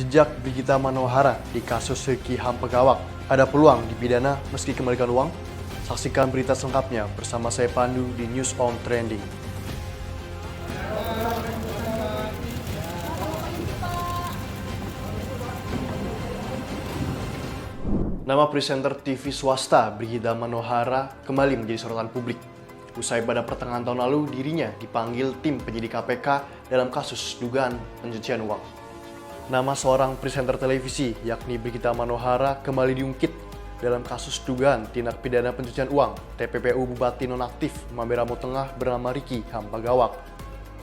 Jejak Brigita Manohara di kasus Ricky Ham Pegawak. Ada peluang dipidana meski kembalikan uang? Saksikan berita selengkapnya bersama saya Pandu di News on Trending. Nama presenter TV swasta Brigita Manohara kembali menjadi sorotan publik. Usai pada pertengahan tahun lalu, dirinya dipanggil tim penyidik KPK dalam kasus dugaan pencucian uang. Nama seorang presenter televisi, yakni Brigita Manohara, kembali diungkit dalam kasus dugaan tindak pidana pencucian uang TPPU Bupati Nonaktif Mamberamo Tengah bernama Ricky Ham Pegawak.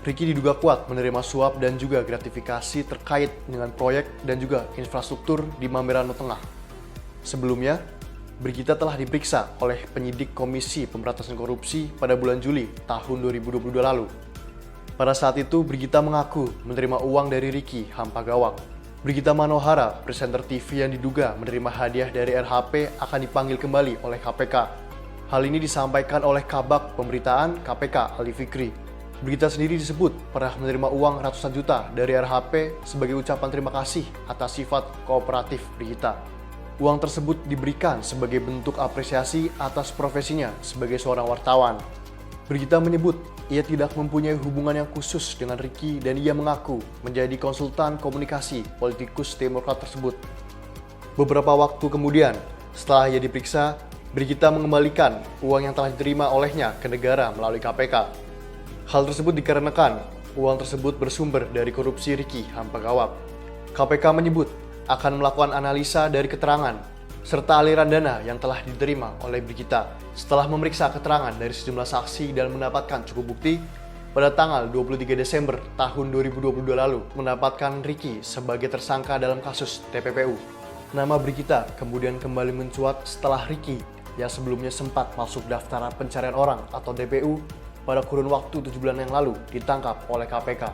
Ricky diduga kuat menerima suap dan juga gratifikasi terkait dengan proyek dan juga infrastruktur di Mamberamo Tengah. Sebelumnya, Brigita telah diperiksa oleh penyidik Komisi Pemberantasan Korupsi pada bulan Juli tahun 2022 lalu. Pada saat itu, Brigita mengaku menerima uang dari Ricky Ham Pegawak. Brigita Manohara, presenter TV yang diduga menerima hadiah dari RHP, akan dipanggil kembali oleh KPK. Hal ini disampaikan oleh Kabag Pemberitaan KPK Ali Fikri. Brigita sendiri disebut pernah menerima uang ratusan juta dari RHP sebagai ucapan terima kasih atas sifat kooperatif Brigita. Uang tersebut diberikan sebagai bentuk apresiasi atas profesinya sebagai seorang wartawan. Brigita menyebut ia tidak mempunyai hubungan yang khusus dengan Ricky dan ia mengaku menjadi konsultan komunikasi politikus Demokrat tersebut. Beberapa waktu kemudian, setelah ia diperiksa, Brigita mengembalikan uang yang telah diterima olehnya ke negara melalui KPK. Hal tersebut dikarenakan uang tersebut bersumber dari korupsi Ricky Ham Pegawak. KPK menyebut akan melakukan analisa dari keterangan serta aliran dana yang telah diterima oleh Brigita. Setelah memeriksa keterangan dari sejumlah saksi dan mendapatkan cukup bukti, pada tanggal 23 Desember tahun 2022 lalu mendapatkan Ricky sebagai tersangka dalam kasus TPPU. Nama Brigita kemudian kembali mencuat setelah Ricky yang sebelumnya sempat masuk daftar pencarian orang atau DPU pada kurun waktu 7 bulan yang lalu ditangkap oleh KPK.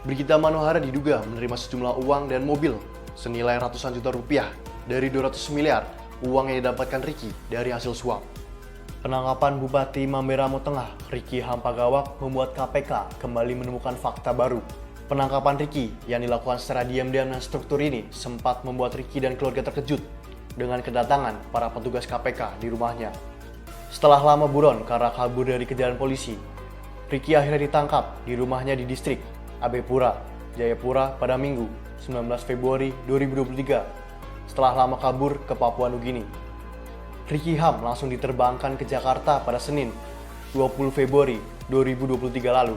Brigita Manohara diduga menerima sejumlah uang dan mobil senilai ratusan juta rupiah dari 200 miliar uang yang didapatkan Ricky dari hasil suap. Penangkapan Bupati Mamberamo Tengah Ricky Ham Pegawak membuat KPK kembali menemukan fakta baru. Penangkapan Ricky yang dilakukan secara diam-diam dan struktur ini sempat membuat Ricky dan keluarga terkejut dengan kedatangan para petugas KPK di rumahnya. Setelah lama buron karena kabur dari kejaran polisi, Ricky akhirnya ditangkap di rumahnya di distrik Abepura, Jayapura pada Minggu 19 Februari 2023 setelah lama kabur ke Papua Nugini. Ricky Ham langsung diterbangkan ke Jakarta pada Senin 20 Februari 2023 lalu.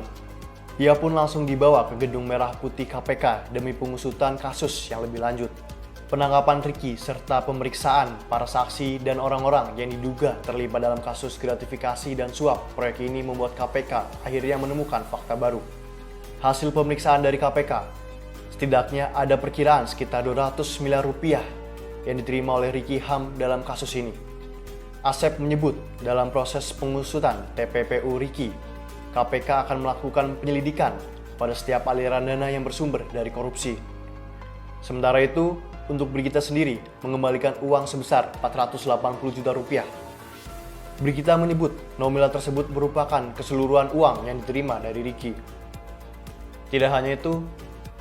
Ia pun langsung dibawa ke Gedung Merah Putih KPK demi pengusutan kasus yang lebih lanjut. Penangkapan Ricky serta pemeriksaan para saksi dan orang-orang yang diduga terlibat dalam kasus gratifikasi dan suap proyek ini membuat KPK akhirnya menemukan fakta baru. Hasil pemeriksaan dari KPK, setidaknya ada perkiraan sekitar 200 miliar rupiah yang diterima oleh Ricky Ham dalam kasus ini. Asep menyebut dalam proses pengusutan TPPU Ricky, KPK akan melakukan penyelidikan pada setiap aliran dana yang bersumber dari korupsi. Sementara itu, untuk Brigita sendiri mengembalikan uang sebesar 480 juta rupiah. Brigita menyebut nominal tersebut merupakan keseluruhan uang yang diterima dari Ricky. Tidak hanya itu,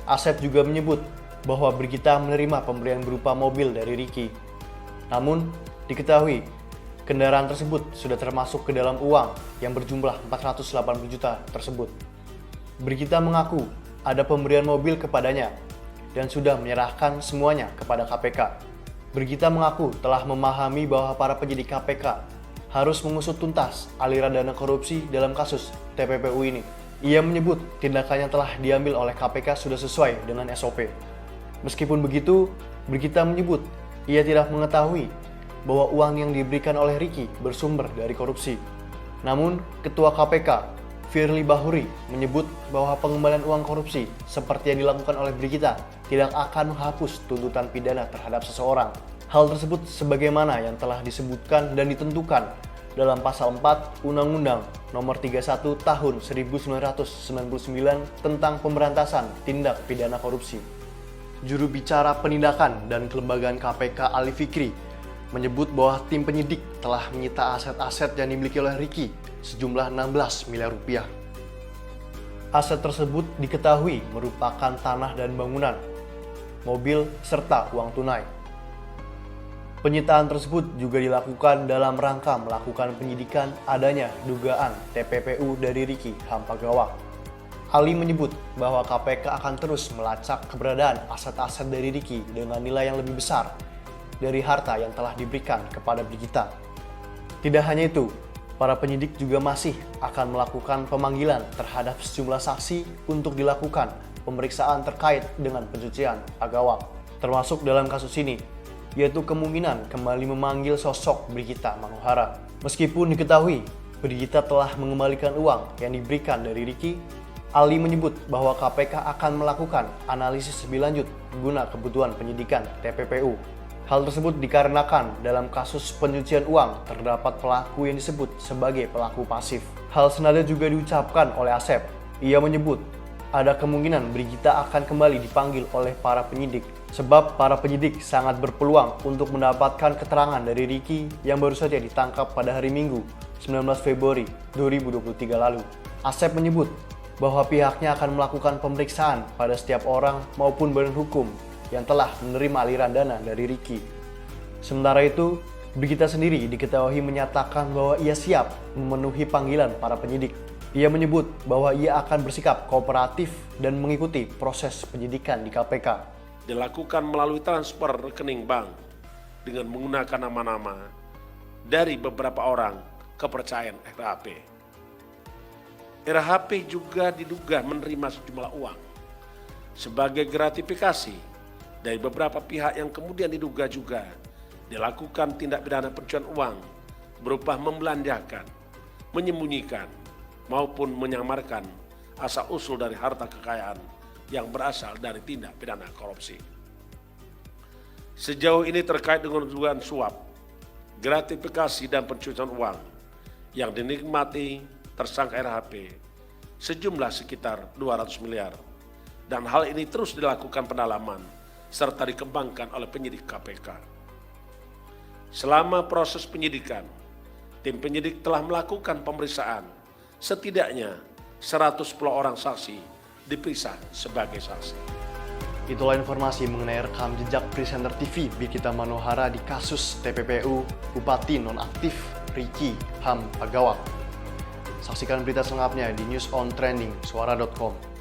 Asep juga menyebut bahwa Brigita menerima pemberian berupa mobil dari Ricky. Namun, diketahui kendaraan tersebut sudah termasuk ke dalam uang yang berjumlah 480 juta tersebut. Brigita mengaku ada pemberian mobil kepadanya dan sudah menyerahkan semuanya kepada KPK. Brigita mengaku telah memahami bahwa para penyidik KPK harus mengusut tuntas aliran dana korupsi dalam kasus TPPU ini. Ia menyebut tindakan yang telah diambil oleh KPK sudah sesuai dengan SOP. Meskipun begitu, Brigita menyebut ia tidak mengetahui bahwa uang yang diberikan oleh Ricky bersumber dari korupsi. Namun, Ketua KPK, Firly Bahuri, menyebut bahwa pengembalian uang korupsi seperti yang dilakukan oleh Brigita tidak akan menghapus tuntutan pidana terhadap seseorang. Hal tersebut sebagaimana yang telah disebutkan dan ditentukan dalam Pasal 4 Undang-Undang Nomor 31 Tahun 1999 tentang Pemberantasan Tindak Pidana Korupsi. Juru bicara Penindakan dan Kelembagaan KPK Ali Fikri menyebut bahwa tim penyidik telah menyita aset-aset yang dimiliki oleh Ricky sejumlah 16 miliar rupiah. Aset tersebut diketahui merupakan tanah dan bangunan. mobil, serta uang tunai. Penyitaan tersebut juga dilakukan dalam rangka melakukan penyidikan adanya dugaan TPPU dari Ricky Hampagawak. Ali menyebut bahwa KPK akan terus melacak keberadaan aset-aset dari Ricky dengan nilai yang lebih besar dari harta yang telah diberikan kepada Brigita. Tidak hanya itu, para penyidik juga masih akan melakukan pemanggilan terhadap sejumlah saksi untuk dilakukan pemeriksaan terkait dengan pencucian Agawak. Termasuk dalam kasus ini, yaitu kemungkinan kembali memanggil sosok Brigita Manohara. Meskipun diketahui Brigita telah mengembalikan uang yang diberikan dari Ricky, Ali menyebut bahwa KPK akan melakukan analisis lebih lanjut guna kebutuhan penyidikan TPPU. Hal tersebut dikarenakan dalam kasus pencucian uang terdapat pelaku yang disebut sebagai pelaku pasif. Hal senada juga diucapkan oleh Asep. Ia menyebut ada kemungkinan Brigita akan kembali dipanggil oleh para penyidik, sebab para penyidik sangat berpeluang untuk mendapatkan keterangan dari Ricky yang baru saja ditangkap pada hari Minggu 19 Februari 2023 lalu. Asep menyebut bahwa pihaknya akan melakukan pemeriksaan pada setiap orang maupun badan hukum yang telah menerima aliran dana dari Ricky. Sementara itu, Brigita sendiri diketahui menyatakan bahwa ia siap memenuhi panggilan para penyidik. Ia menyebut bahwa ia akan bersikap kooperatif dan mengikuti proses penyidikan di KPK. Dilakukan melalui transfer rekening bank dengan menggunakan nama-nama dari beberapa orang kepercayaan RHP. RHP juga diduga menerima sejumlah uang sebagai gratifikasi dari beberapa pihak yang kemudian diduga juga dilakukan tindak pidana pencucian uang berupa membelanjakan, menyembunyikan, maupun menyamarkan asal-usul dari harta kekayaan yang berasal dari tindak pidana korupsi. Sejauh ini terkait dengan dugaan suap, gratifikasi dan pencucian uang yang dinikmati tersangka RHP sejumlah sekitar 200 miliar. Dan hal ini terus dilakukan pendalaman serta dikembangkan oleh penyidik KPK. Selama proses penyidikan, tim penyidik telah melakukan pemeriksaan setidaknya 110 orang saksi diperiksa sebagai saksi. Itulah informasi mengenai rekam jejak presenter TV Brigita Manohara di kasus TPPU Bupati Nonaktif Ricky Hampagawak. Saksikan berita selengkapnya di News on Trending Suara.com.